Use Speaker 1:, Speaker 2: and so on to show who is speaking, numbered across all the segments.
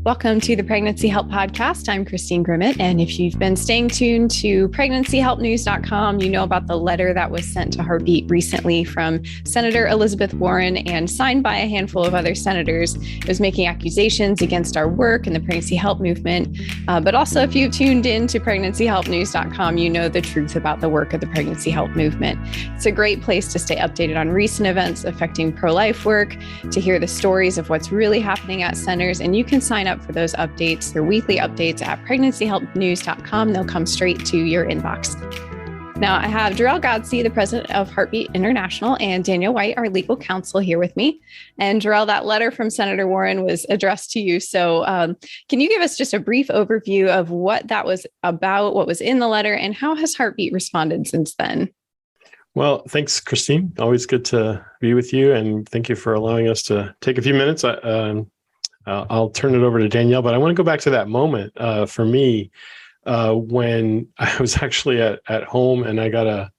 Speaker 1: Welcome to the Pregnancy Help Podcast. I'm Christine Grimmett. And if you've been staying tuned to pregnancyhelpnews.com, you know about the letter that was sent to Heartbeat recently from Senator Elizabeth Warren and signed by a handful of other senators. It was making accusations against our work and the pregnancy help movement. But also, if you've tuned in to pregnancyhelpnews.com, you know the truth about the work of the pregnancy help movement. It's a great place to stay updated on recent events affecting pro-life work, to hear the stories of what's really happening at centers, and you can sign up for those updates. They're weekly updates at pregnancyhelpnews.com. They'll come straight to your inbox. Now, I have Jor-El Godsey, the president of Heartbeat International, and Danielle White, our legal counsel, here with me. And Jor-El, that letter from Senator Warren was addressed to you. So can you give us just a brief overview of what that was about, what was in the letter, and how has Heartbeat responded since then?
Speaker 2: Well, thanks, Christine. Always good to be with you. And thank you for allowing us to take a few minutes. I'll turn it over to Danielle, but I want to go back to that moment for me when I was actually at home and I got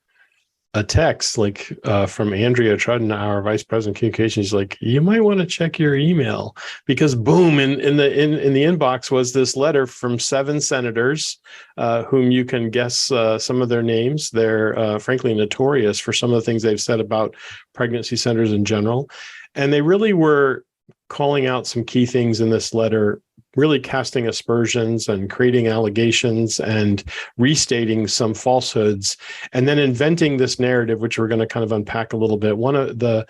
Speaker 2: a text from Andrea Trudden, our vice president of communications. She's like, you might want to check your email, because boom, in the inbox was this letter from 7 senators whom you can guess some of their names. They're frankly notorious for some of the things they've said about pregnancy centers in general. And they really were calling out some key things in this letter, really casting aspersions and creating allegations and restating some falsehoods, and then inventing this narrative, which we're going to kind of unpack a little bit. One of the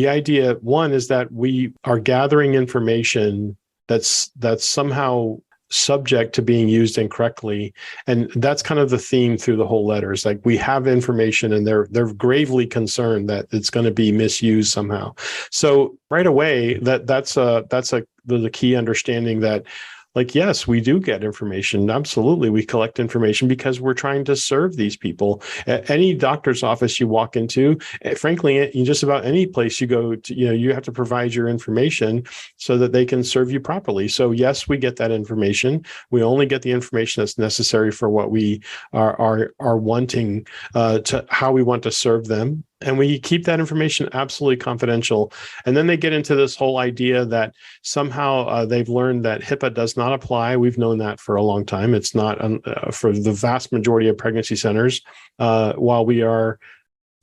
Speaker 2: idea, one, is that we are gathering information that's somehow subject to being used incorrectly. And that's kind of the theme through the whole letter. It's like we have information and they're gravely concerned that it's going to be misused somehow. So right away, that's the key understanding that, like, yes, we do get information. Absolutely. We collect information because we're trying to serve these people. At any doctor's office you walk into, frankly, in just about any place you go to, you have to provide your information so that they can serve you properly. So yes, we get that information. We only get the information that's necessary for what we are wanting to, how we want to serve them. And we keep that information absolutely confidential. And then they get into this whole idea that somehow they've learned that HIPAA does not apply. We've known that for a long time. It's not for the vast majority of pregnancy centers, while we are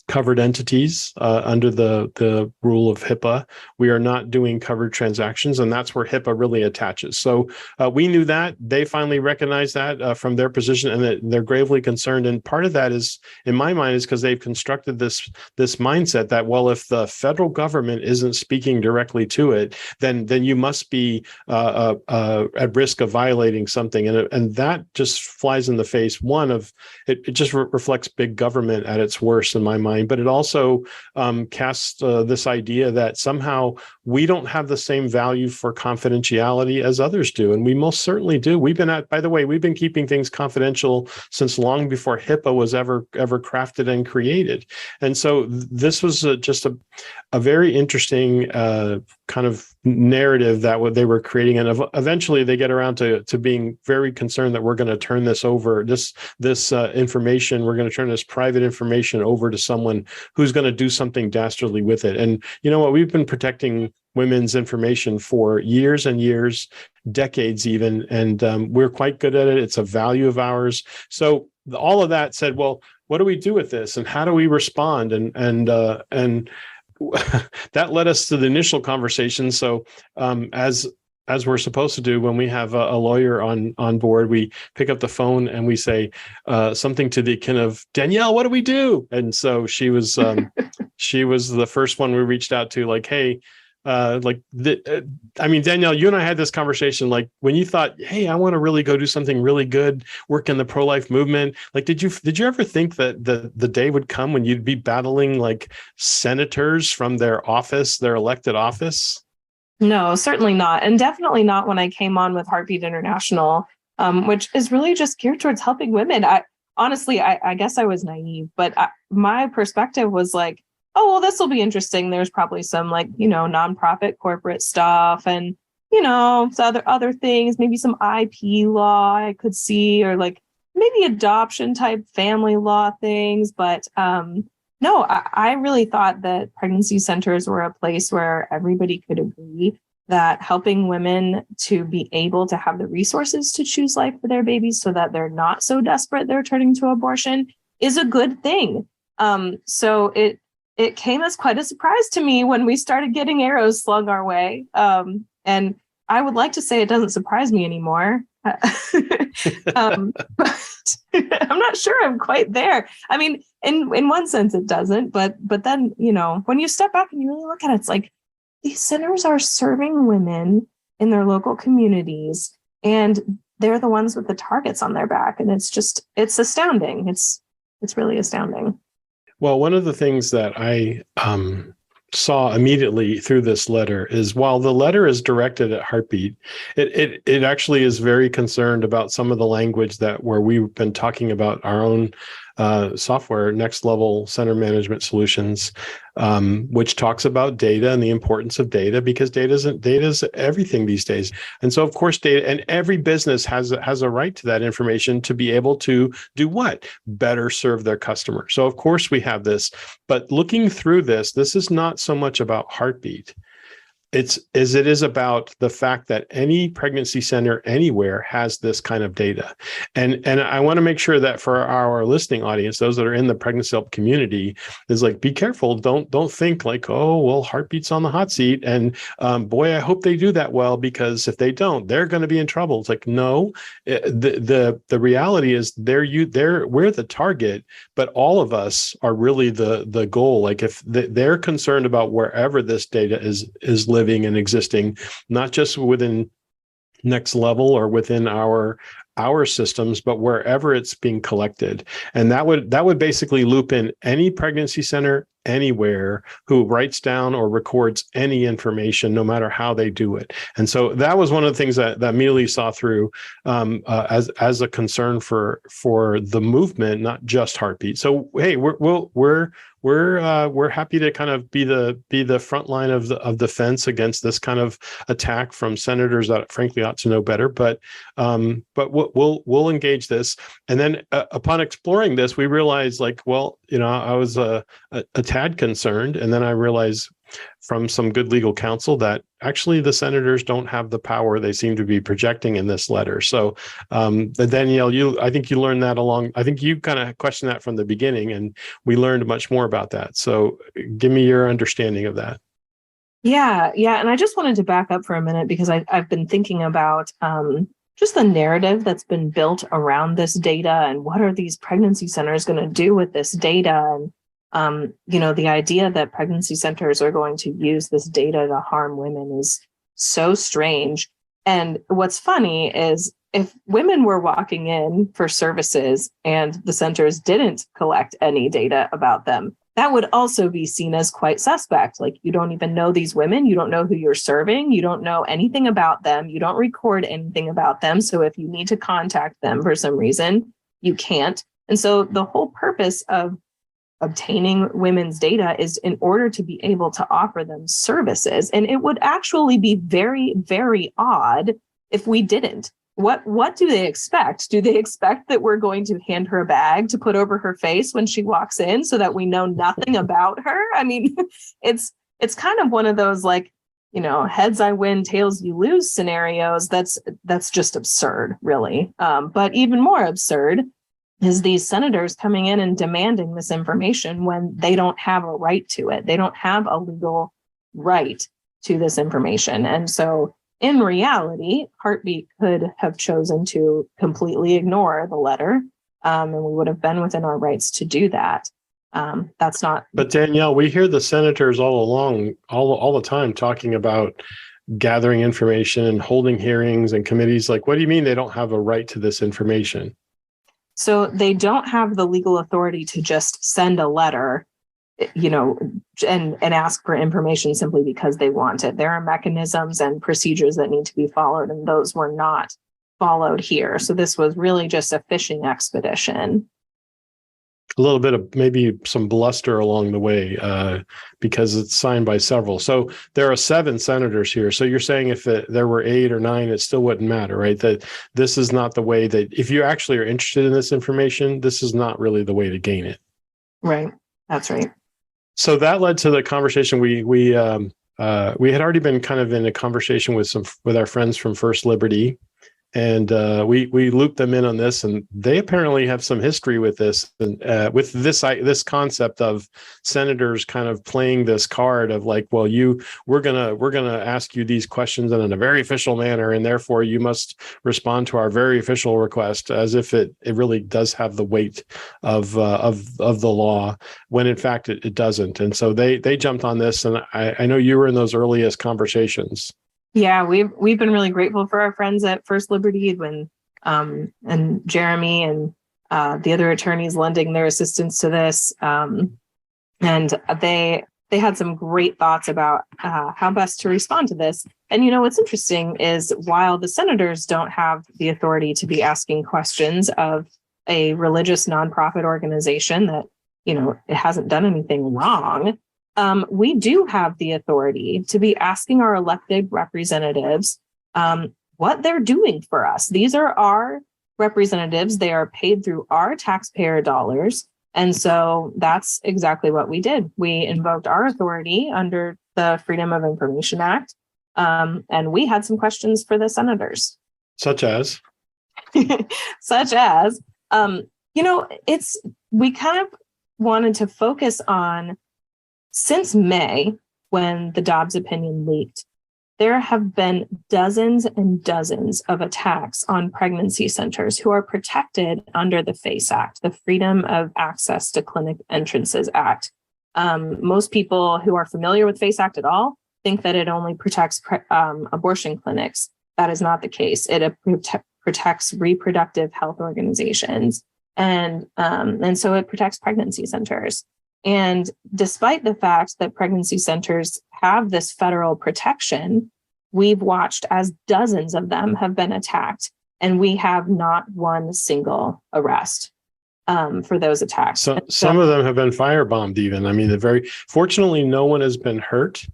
Speaker 2: covered entities under the rule of HIPAA. We are not doing covered transactions, and that's where HIPAA really attaches. So we knew that. They finally recognized that from their position, and that they're gravely concerned. And part of that is, in my mind, is because they've constructed this mindset that, well, if the federal government isn't speaking directly to it, then you must be at risk of violating something. And that just flies in the face. One of it just reflects big government at its worst, in my mind. But it also casts this idea that somehow we don't have the same value for confidentiality as others do. And we most certainly do. We've been keeping things confidential since long before HIPAA was ever crafted and created. And so this was just a very interesting kind of narrative that what they were creating. And eventually they get around to being very concerned that we're going to turn this over, this information, we're going to turn this private information over to someone who's going to do something dastardly with it. And you know what? We've been protecting women's information for years and years, decades even, and we're quite good at it. It's a value of ours. So all of that said, well, what do we do with this, and how do we respond? And that led us to the initial conversation. So as we're supposed to do when we have a lawyer on board, we pick up the phone and we say something to the akin of, Danielle, what do we do? And so she was the first one we reached out to, like, hey, Danielle, you and I had this conversation, like, when you thought, hey, I want to really go do something really good, work in the pro-life movement. Like, did you ever think that the day would come when you'd be battling like senators from their elected office?
Speaker 3: No, certainly not. And definitely not when I came on with Heartbeat International, which is really just geared towards helping women. I guess I was naive, but my perspective was like, oh, well, this will be interesting. There's probably some nonprofit corporate stuff and, other things, maybe some IP law I could see, or like maybe adoption type family law things. But no, I really thought that pregnancy centers were a place where everybody could agree that helping women to be able to have the resources to choose life for their babies so that they're not so desperate they're turning to abortion is a good thing. So it came as quite a surprise to me when we started getting arrows slung our way. And I would like to say it doesn't surprise me anymore. But I'm not sure I'm quite there. I mean, in one sense it doesn't, but then, when you step back and you really look at it, it's like these centers are serving women in their local communities, and they're the ones with the targets on their back. And it's astounding. It's really astounding.
Speaker 2: Well, one of the things that I saw immediately through this letter is, while the letter is directed at Heartbeat, it actually is very concerned about some of the language where we've been talking about our own software, Next Level Center Management Solutions, which talks about data and the importance of data, because data is everything these days. And so, of course, data, and every business has a right to that information to be able to do what? Better serve their customer. So, of course, we have this. But looking through this is not so much about Heartbeat. It is about the fact that any pregnancy center anywhere has this kind of data. And I want to make sure that for our listening audience, those that are in the pregnancy help community, is like, be careful. Don't think like, oh, well, Heartbeat's on the hot seat. And boy, I hope they do that well, because if they don't, they're going to be in trouble. It's like, no, the reality is we're the target, but all of us are really the goal. Like, if they're concerned about wherever this data is living and existing, not just within Next Level or within our systems, but wherever it's being collected. And that would basically loop in any pregnancy center anywhere who writes down or records any information, no matter how they do it. And so that was one of the things that immediately saw through as a concern for the movement, not just Heartbeat. So hey, we're happy to kind of be the front line of the fence against this kind of attack from senators that frankly ought to know better. But we'll engage this. And then upon exploring this, we realized, like, well, I was a tad concerned, and then I realized from some good legal counsel that actually the senators don't have the power they seem to be projecting in this letter. So Danielle, I think you learned that I think you kind of questioned that from the beginning, and we learned much more about that. So give me your understanding of that.
Speaker 3: Yeah. And I just wanted to back up for a minute, because I've been thinking about just the narrative that's been built around this data, and what are these pregnancy centers going to do with this data? And the idea that pregnancy centers are going to use this data to harm women is so strange. And what's funny is, if women were walking in for services and the centers didn't collect any data about them, that would also be seen as quite suspect. Like, you don't even know these women. You don't know who you're serving. You don't know anything about them. You don't record anything about them. So if you need to contact them for some reason, you can't. And so the whole purpose of obtaining women's data is in order to be able to offer them services. And it would actually be very, very odd if we didn't. What do they expect? Do they expect that we're going to hand her a bag to put over her face when she walks in so that we know nothing about her? I mean, it's kind of one of those, like, heads I win, tails you lose scenarios. That's just absurd, really. But even more absurd is these senators coming in and demanding this information when they don't have a right to it. They don't have a legal right to this information. And so in reality, Heartbeat could have chosen to completely ignore the letter, and we would have been within our rights to do that. That's not.
Speaker 2: But Danielle, we hear the senators all the time talking about gathering information and holding hearings and committees. Like, what do you mean they don't have a right to this information?
Speaker 3: So they don't have the legal authority to just send a letter, and ask for information simply because they want it. There are mechanisms and procedures that need to be followed, and those were not followed here. So this was really just a fishing expedition.
Speaker 2: A little bit of maybe some bluster along the way, because it's signed by several. So there are 7 senators here. So you're saying if there were 8 or 9, it still wouldn't matter, right? That this is not the way that, if you actually are interested in this information, this is not really the way to gain it.
Speaker 3: Right. That's right.
Speaker 2: So that led to the conversation we we had already been kind of in a conversation with our friends from First Liberty. And we looped them in on this, and they apparently have some history with this, and with this concept of senators kind of playing this card of like, well, we're gonna ask you these questions in a very official manner, and therefore you must respond to our very official request, as if it really does have the weight of the law, when in fact it doesn't. And so they jumped on this, and I know you were in those earliest conversations.
Speaker 3: Yeah, we've been really grateful for our friends at First Liberty and Jeremy and the other attorneys lending their assistance to this. And they had some great thoughts about how best to respond to this. And what's interesting is, while the senators don't have the authority to be asking questions of a religious nonprofit organization that it hasn't done anything wrong, we do have the authority to be asking our elected representatives what they're doing for us. These are our representatives. They are paid through our taxpayer dollars. And so that's exactly what we did. We invoked our authority under the Freedom of Information Act. And we had some questions for the senators.
Speaker 2: Such as?
Speaker 3: We kind of wanted to focus on, since May, when the Dobbs opinion leaked, there have been dozens and dozens of attacks on pregnancy centers who are protected under the FACE Act, the Freedom of Access to Clinic Entrances Act. Most people who are familiar with FACE Act at all think that it only protects abortion clinics. That is not the case. It protects reproductive health organizations, and so it protects pregnancy centers. And despite the fact that pregnancy centers have this federal protection, we've watched as dozens of them have been attacked, and we have not one single arrest for those attacks.
Speaker 2: So some of them have been firebombed even. I mean, fortunately, no one has been hurt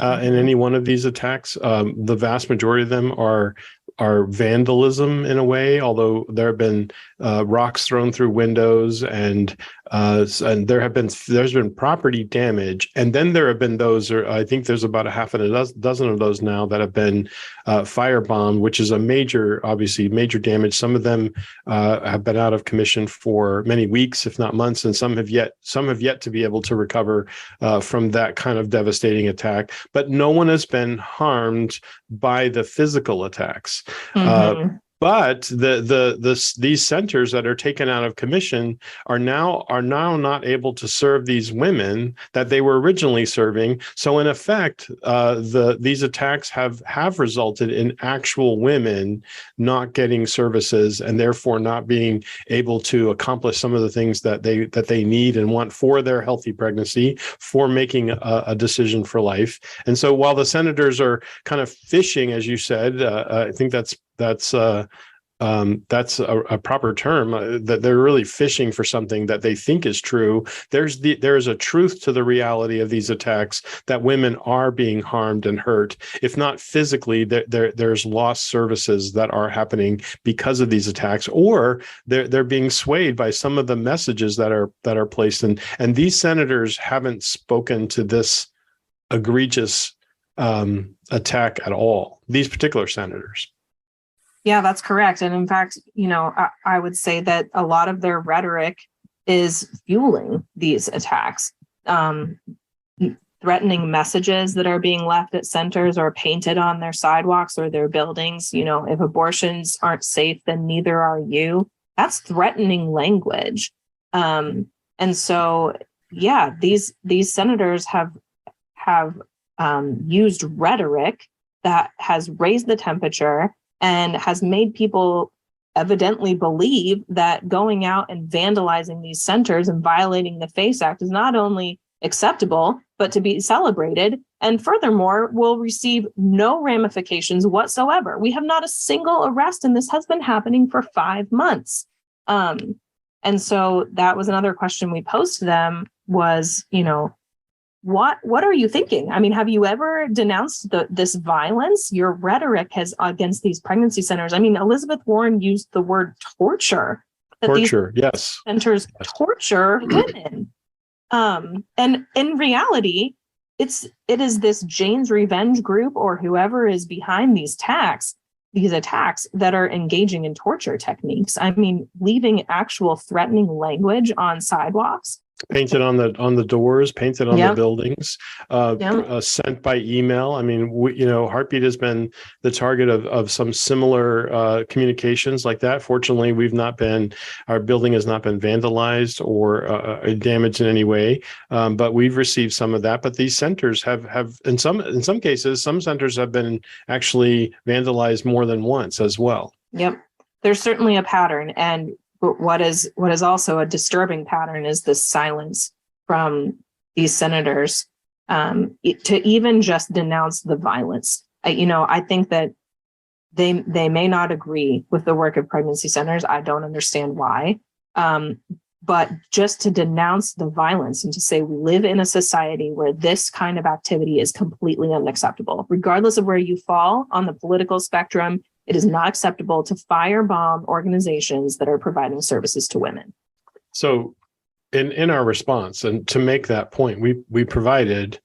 Speaker 2: in any one of these attacks. The vast majority of them are vandalism in a way, although there have been rocks thrown through windows, and there's been property damage, and then there have been those. I think there's about a half a dozen of those now that have been firebombed, which is obviously major damage. Some of them have been out of commission for many weeks, if not months, and some have yet to be able to recover from that kind of devastating attack. But no one has been harmed by the physical attacks. But these centers that are taken out of commission are now not able to serve these women that they were originally serving. So in effect, these attacks have resulted in actual women not getting services, and therefore not being able to accomplish some of the things that they need and want for their healthy pregnancy, for making a decision for life. And so while the senators are kind of fishing, as you said, I think that's a proper term, that they're really fishing for something that they think is true. There is a truth to the reality of these attacks, that women are being harmed and hurt. If not physically, there's lost services that are happening because of these attacks, or they're being swayed by some of the messages that are placed. And these senators haven't spoken to this egregious attack at all. These particular senators.
Speaker 3: Yeah, that's correct. And in fact, I would say that a lot of their rhetoric is fueling these attacks. Threatening messages that are being left at centers or painted on their sidewalks or their buildings. If abortions aren't safe, then neither are you. That's threatening language. And so, yeah, these senators have used rhetoric that has raised the temperature and has made people evidently believe that going out and vandalizing these centers and violating the FACE Act is not only acceptable, but to be celebrated, and furthermore, will receive no ramifications whatsoever. We have not a single arrest, and this has been happening for 5 months. And so that was another question we posed to them was, what are you thinking? I mean, have you ever denounced this violence? Your rhetoric has against these pregnancy centers. I mean, Elizabeth Warren used the word torture.
Speaker 2: Torture, yes.
Speaker 3: Centers torture women. And in reality, it is this Jane's Revenge group or whoever is behind these attacks that are engaging in torture techniques. I mean, leaving actual threatening language on sidewalks.
Speaker 2: Painted on the doors, painted on the buildings, sent by email. I mean, Heartbeat has been the target of some similar communications like that. Fortunately, our building has not been vandalized or damaged in any way, but we've received some of that. But these centers have in some cases, some centers have been actually vandalized more than once as well.
Speaker 3: Yep, there's certainly a pattern, and but what is also a disturbing pattern is this silence from these senators to even just denounce the violence. I think that they may not agree with the work of pregnancy centers. I don't understand why. But just to denounce the violence and to say we live in a society where this kind of activity is completely unacceptable, regardless of where you fall on the political spectrum. It is not acceptable to firebomb organizations that are providing services to women.
Speaker 2: So in our response, and to make that point, we provided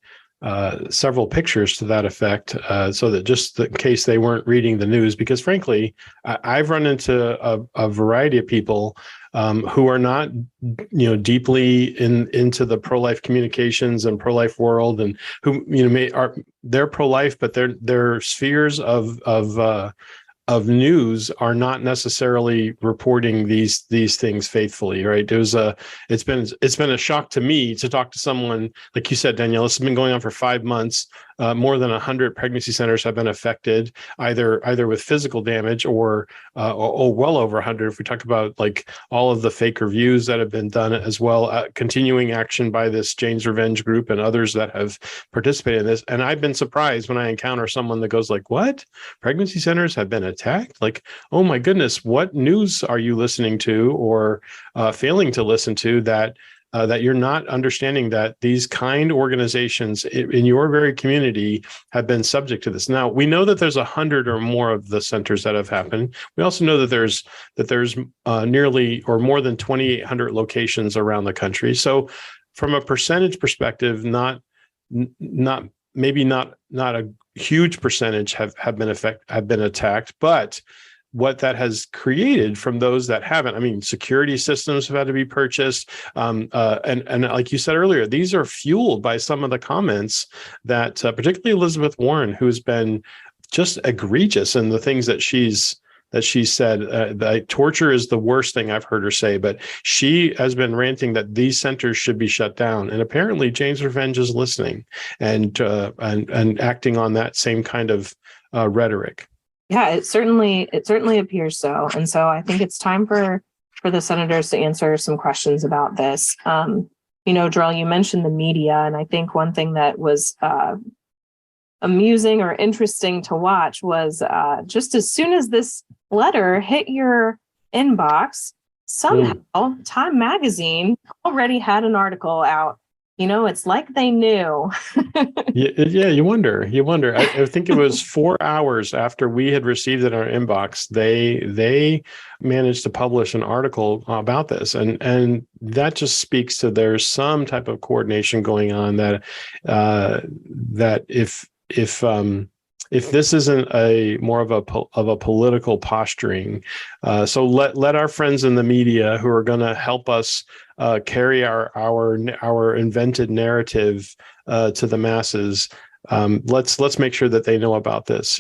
Speaker 2: several pictures to that effect, so that just in case they weren't reading the news, because frankly, I've run into a variety of people who are not, deeply into the pro-life communications and pro-life world, and who they're pro-life, but their spheres of news are not necessarily reporting these things faithfully, right? It's been a shock to me to talk to someone like you said, Danielle. This has been going on for 5 months. More than 100 pregnancy centers have been affected, either with physical damage or well over 100. If we talk about like all of the fake reviews that have been done as well, continuing action by this Jane's Revenge group and others that have participated in this. And I've been surprised when I encounter someone that goes like, "What? Pregnancy centers have been attacked?" Like, oh my goodness, what news are you listening to or failing to listen to that you're not understanding that these kind organizations in your very community have been subject to this. Now, we know that there's 100 or more of the centers that have happened. We also know that there's nearly or more than 2,800 locations around the country. So from a percentage perspective, not a huge percentage have been attacked, but what that has created from those that haven't. I mean, security systems have had to be purchased. And like you said earlier, these are fueled by some of the comments that particularly Elizabeth Warren, who's been just egregious in the things that she's said. That torture is the worst thing I've heard her say, but she has been ranting that these centers should be shut down. And apparently Jane's Revenge is listening and acting on that same kind of rhetoric.
Speaker 3: Yeah, it certainly appears so. And so I think it's time for the senators to answer some questions about this. Jor-El, you mentioned the media, and I think one thing that was amusing or interesting to watch was just as soon as this letter hit your inbox, somehow Time Magazine already had an article out. It's like they knew.
Speaker 2: Yeah, you wonder. I think it was 4 hours after we had received it in our inbox, they managed to publish an article about this, and that just speaks to there's some type of coordination going on that if this isn't a more of a political posturing, so let our friends in the media who are going to help us carry our invented narrative to the masses. Let's make sure that they know about this.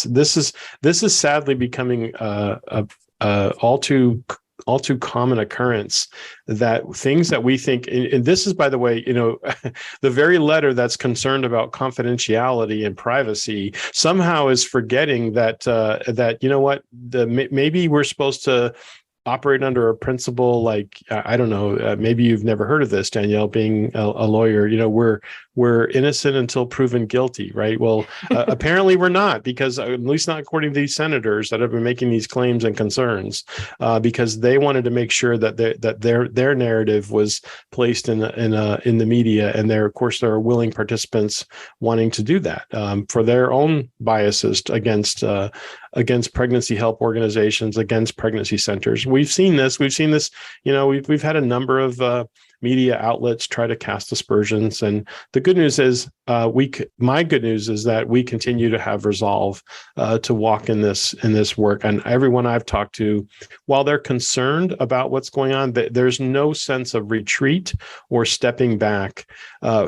Speaker 2: This is sadly becoming all too common occurrence, that things that we think, and this is, by the way, the very letter that's concerned about confidentiality and privacy somehow is forgetting that maybe we're supposed to operate under a principle like, I don't know, maybe you've never heard of this, Danielle, being a lawyer, we're innocent until proven guilty, right? Well, apparently we're not, because at least not according to these senators that have been making these claims and concerns, because they wanted to make sure that their narrative was placed in the media, and there are willing participants wanting to do that for their own biases against pregnancy help organizations, against pregnancy centers. We've seen this. We've had a number of media outlets try to cast aspersions. And the good news is, my good news is that we continue to have resolve to walk in this work. And everyone I've talked to, while they're concerned about what's going on, there's no sense of retreat or stepping back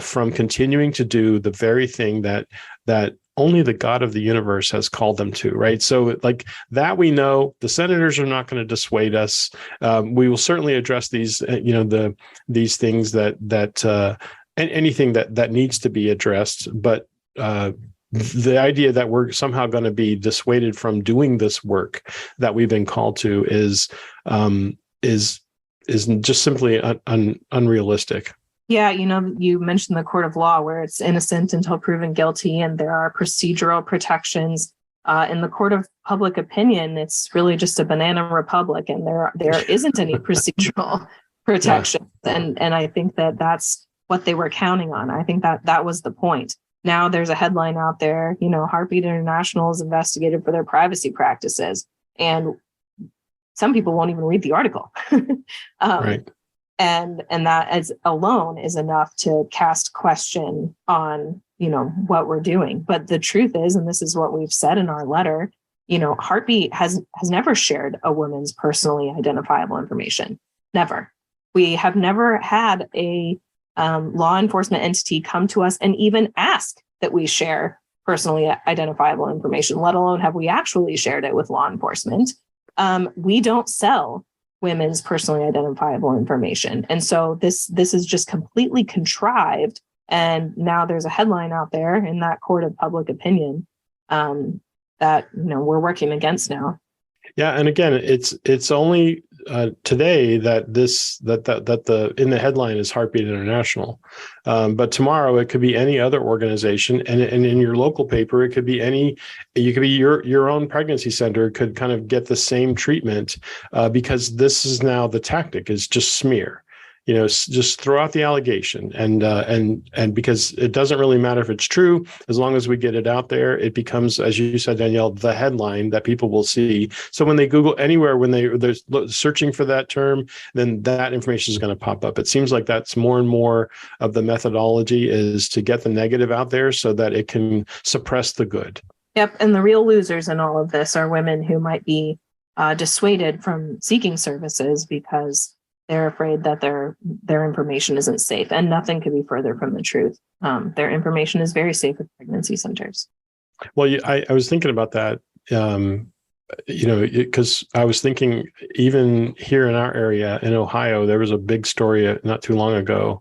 Speaker 2: from continuing to do the very thing that only the God of the universe has called them to, right? So like that, we know the senators are not going to dissuade us. We will certainly address these, these things that anything that needs to be addressed. But the idea that we're somehow going to be dissuaded from doing this work that we've been called to is just simply unrealistic.
Speaker 3: Yeah, you mentioned the court of law where it's innocent until proven guilty, and there are procedural protections. In the court of public opinion, it's really just a banana republic, and there isn't any procedural protection. Yeah. And I think that's what they were counting on. I think that was the point. Now there's a headline out there, Heartbeat International is investigated for their privacy practices, and some people won't even read the article.
Speaker 2: Right.
Speaker 3: And that as alone is enough to cast question on, what we're doing. But the truth is, and this is what we've said in our letter, Heartbeat has never shared a woman's personally identifiable information. Never. We have never had a law enforcement entity come to us and even ask that we share personally identifiable information, let alone have we actually shared it with law enforcement. We don't sell women's personally identifiable information. And so this is just completely contrived. And now there's a headline out there in that court of public opinion that we're working against now.
Speaker 2: Yeah, and again, it's only today that the in the headline is Heartbeat International, but tomorrow it could be any other organization, and in your local paper it could be your own pregnancy center could kind of get the same treatment because this is now the tactic is just smear. Just throw out the allegation, and because it doesn't really matter if it's true, as long as we get it out there, it becomes, as you said, Danielle, the headline that people will see. So when they Google anywhere, when they're searching for that term, then that information is going to pop up. It seems like that's more and more of the methodology is to get the negative out there so that it can suppress the good.
Speaker 3: Yep, and the real losers in all of this are women who might be dissuaded from seeking services because they're afraid that their information isn't safe, and nothing could be further from the truth. Their information is very safe with pregnancy centers.
Speaker 2: Well, I was thinking about that, because I was thinking even here in our area in Ohio, there was a big story not too long ago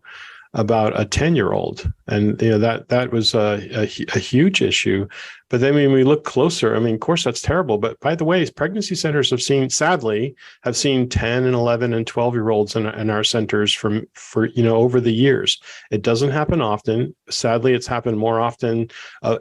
Speaker 2: about a 10-year-old, and that was a huge issue. But then when we look closer, of course that's terrible. But by the way, pregnancy centers sadly have seen 10 and 11 and 12-year-olds in our centers for over the years. It doesn't happen often. Sadly, it's happened more often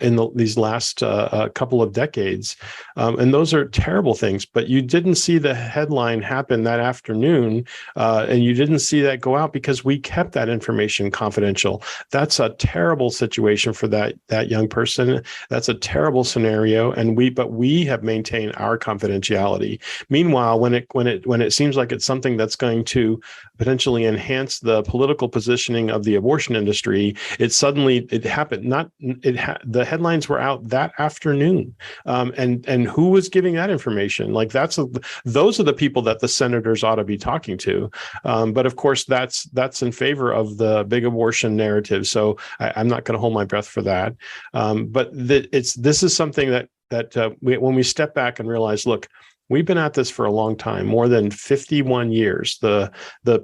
Speaker 2: in these last couple of decades. And those are terrible things. But you didn't see the headline happen that afternoon, and you didn't see that go out because we kept that information confidential. That's a terrible situation for that young person. That's a terrible scenario, but we have maintained our confidentiality. Meanwhile, when it seems like it's something that's going to potentially enhance the political positioning of the abortion industry, it happened. The headlines were out that afternoon, and who was giving that information? Like those are the people that the senators ought to be talking to. But of course, that's in favor of the big abortion narrative. So I'm not going to hold my breath for that. But this is something that when we step back and realize, look, we've been at this for a long time, more than 51 years. The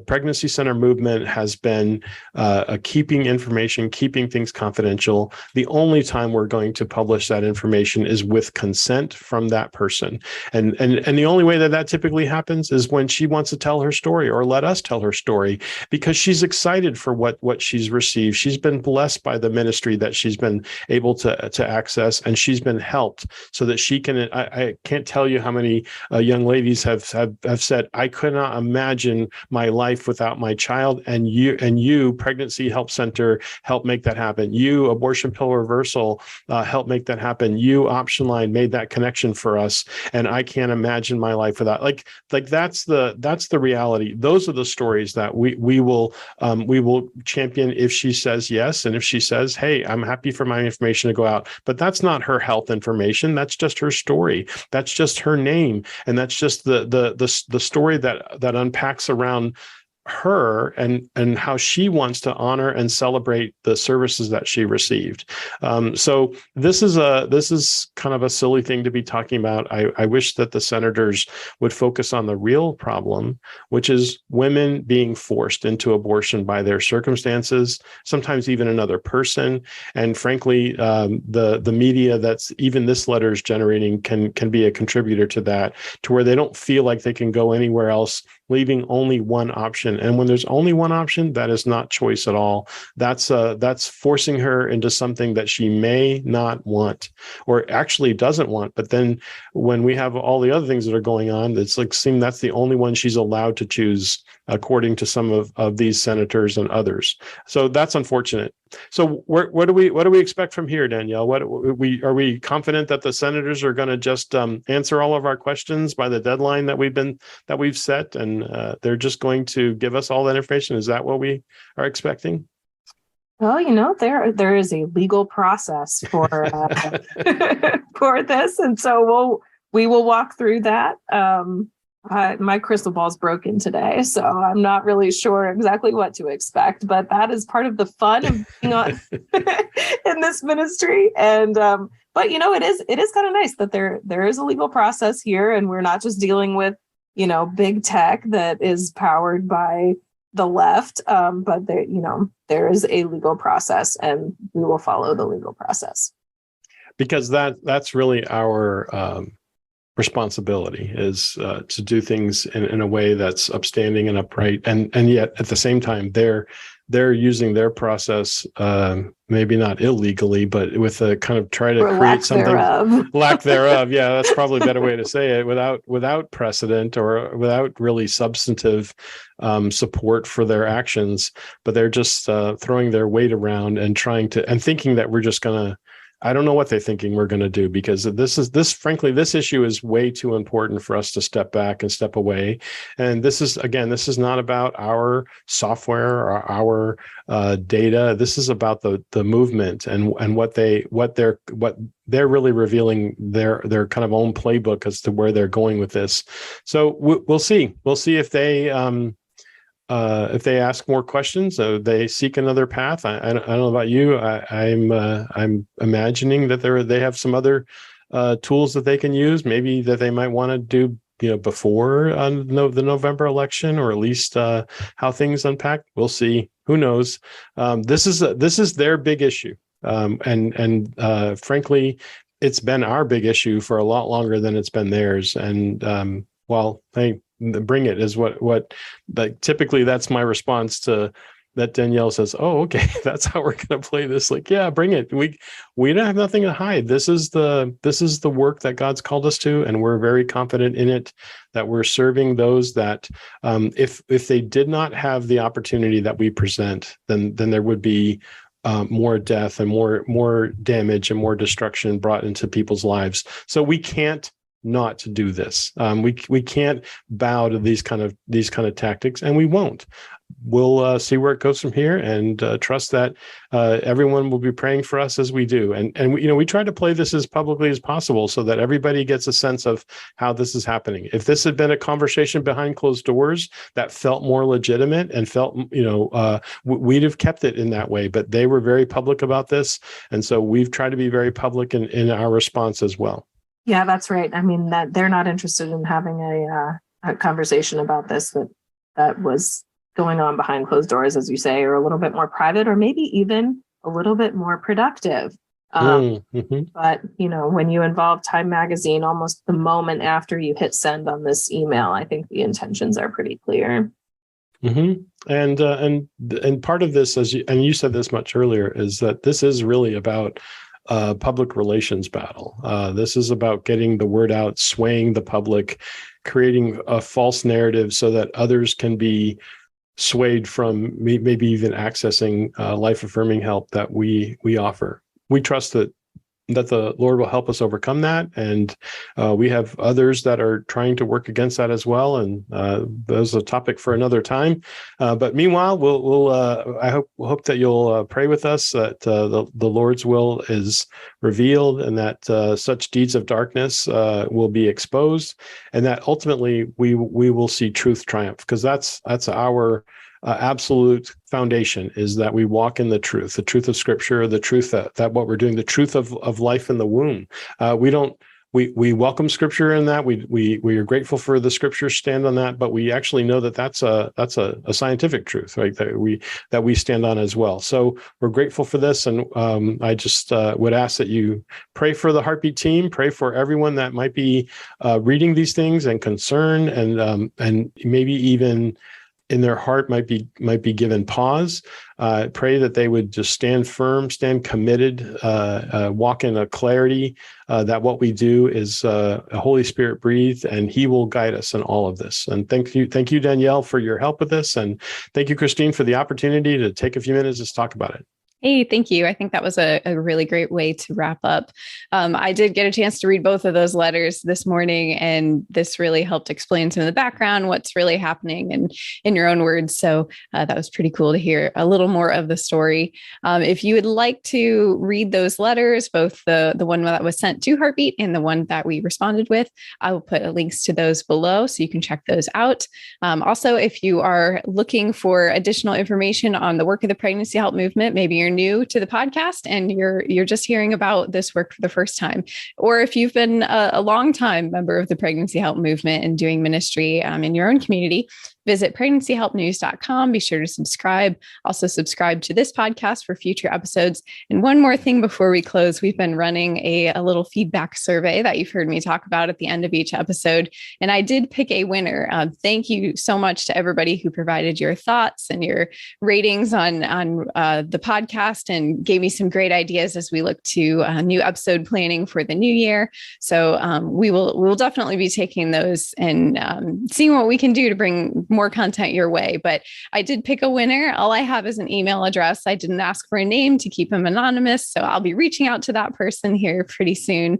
Speaker 2: pregnancy center movement has been keeping information, keeping things confidential. The only time we're going to publish that information is with consent from that person. And the only way that typically happens is when she wants to tell her story or let us tell her story, because she's excited for what she's received. She's been blessed by the ministry that she's been able to access, and she's been helped so that she can, I can't tell you how many young ladies have said, I could not imagine my life without my child, and you Pregnancy Help Center, help make that happen. You Abortion Pill Reversal, help make that happen. You Option Line made that connection for us, and I can't imagine my life without. Like that's the reality. Those are the stories that we will champion if she says yes, and if she says, hey, I'm happy for my information to go out. But that's not her health information. That's just her story. That's just her name, and that's just the story that unpacks around her and how she wants to honor and celebrate the services that she received. So this is kind of a silly thing to be talking about. I wish that the senators would focus on the real problem, which is women being forced into abortion by their circumstances, sometimes even another person. And frankly, the media that's even this letter is generating can be a contributor to that, to where they don't feel like they can go anywhere else, leaving only one option. And when there's only one option, that is not choice at all. That's forcing her into something that she may not want, or actually doesn't want. But then when we have all the other things that are going on, it's like that's the only one she's allowed to choose, according to some of these senators and others. So that's unfortunate. So what do we expect from here, Danielle? Are we confident that the senators are going to just answer all of our questions by the deadline that we've set, and they're just going to give us all that information? Is that what we are expecting?
Speaker 3: Well, there is a legal process for for this, and so we will walk through that. My crystal ball's broken today, so I'm not really sure exactly what to expect, but that is part of the fun of being on in this ministry. And but it is kind of nice that there is a legal process here, and we're not just dealing with big tech that is powered by the left, but there is a legal process, and we will follow the legal process. Because
Speaker 2: that's really our responsibility, is to do things in a way that's upstanding and upright, and yet at the same time they're using their process, maybe not illegally, but with a kind of try to create something lack thereof. Yeah, that's probably a better way to say it, without precedent or without really substantive support for their actions. But they're just throwing their weight around and thinking that we're just gonna. I don't know what they're thinking we're going to do, because frankly, this issue is way too important for us to step back and step away. And this is not about our software or our data. This is about the movement and what they're really revealing their kind of own playbook as to where they're going with this. So we'll see. We'll see if they ask more questions, they seek another path. I don't know about you. I'm imagining that they have some other tools that they can use, maybe that they might want to do before the November election, or at least how things unpack. We'll see. Who knows? This is their big issue, and frankly, it's been our big issue for a lot longer than it's been theirs. And hey. Bring it is what like typically that's my response to that. Danielle says, oh, okay, that's how we're going to play this. Like, yeah, bring it. We don't have nothing to hide. This is the work that God's called us to, and we're very confident in it, that we're serving those that if they did not have the opportunity that we present, then there would be more death and more damage and more destruction brought into people's lives. So we can't not to do this. We can't bow to these kind of tactics, and we won't. We'll see where it goes from here, and trust that everyone will be praying for us as we do. And we try to play this as publicly as possible so that everybody gets a sense of how this is happening. If this had been a conversation behind closed doors that felt more legitimate and felt, we'd have kept it in that way. But they were very public about this, and so we've tried to be very public in our response as well.
Speaker 3: Yeah, that's right. I mean, that they're not interested in having a conversation about this that was going on behind closed doors, as you say, or a little bit more private, or maybe even a little bit more productive. But, when you involve Time Magazine almost the moment after you hit send on this email, I think the intentions are pretty clear.
Speaker 2: Mm-hmm. And part of this, you said this much earlier, is that this is really about a public relations battle. This is about getting the word out, swaying the public, creating a false narrative so that others can be swayed from maybe even accessing life-affirming help that we offer. We trust that the Lord will help us overcome that. And we have others that are trying to work against that as well. And that's a topic for another time. But meanwhile, I hope that you'll pray with us that the Lord's will is revealed and that such deeds of darkness will be exposed, and that ultimately we will see truth triumph, because that's our absolute foundation, is that we walk in the truth of Scripture, the truth that what we're doing, the truth of life in the womb. We welcome Scripture in that. We are grateful for the Scriptures, stand on that, but we actually know that that's a scientific truth, right? That we stand on as well. So we're grateful for this, and I just would ask that you pray for the Heartbeat team, pray for everyone that might be reading these things and concerned, and maybe even in their heart might be given pause. Pray that they would just stand firm, stand committed, walk in a clarity that what we do is a Holy Spirit breathed, and He will guide us in all of this. And thank you, Danielle, for your help with this, and thank you, Christine, for the opportunity to take a few minutes to talk about it.
Speaker 1: Hey, thank you. I think that was a really great way to wrap up. I did get a chance to read both of those letters this morning, and this really helped explain some of the background, what's really happening, and in your own words. So that was pretty cool to hear a little more of the story. If you would like to read those letters, both the one that was sent to Heartbeat and the one that we responded with, I will put links to those below so you can check those out. Also, if you are looking for additional information on the work of the Pregnancy Help Movement, maybe you're new to the podcast and you're just hearing about this work for the first time, or if you've been a long time member of the Pregnancy Help Movement and doing ministry in your own community, visit pregnancyhelpnews.com. Be sure to subscribe. Also subscribe to this podcast for future episodes. And one more thing before we close, we've been running a little feedback survey that you've heard me talk about at the end of each episode. And I did pick a winner. Thank you so much to everybody who provided your thoughts and your ratings on the podcast and gave me some great ideas as we look to new episode planning for the new year. So we will definitely be taking those and seeing what we can do to bring more content your way. But I did pick a winner. All I have is an email address. I didn't ask for a name to keep him anonymous. So I'll be reaching out to that person here pretty soon.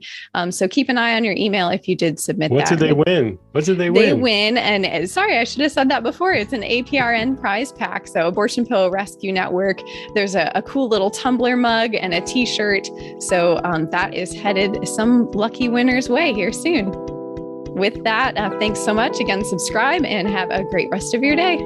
Speaker 1: So keep an eye on your email if you did submit
Speaker 2: What
Speaker 1: that.
Speaker 2: Did they win? What did they win?
Speaker 1: They win. And sorry, I should have said that before. It's an APRN prize pack. So Abortion Pill Rescue Network. There's a cool little tumbler mug and a t-shirt. So that is headed some lucky winner's way here soon. With that, thanks so much. Again, subscribe and have a great rest of your day.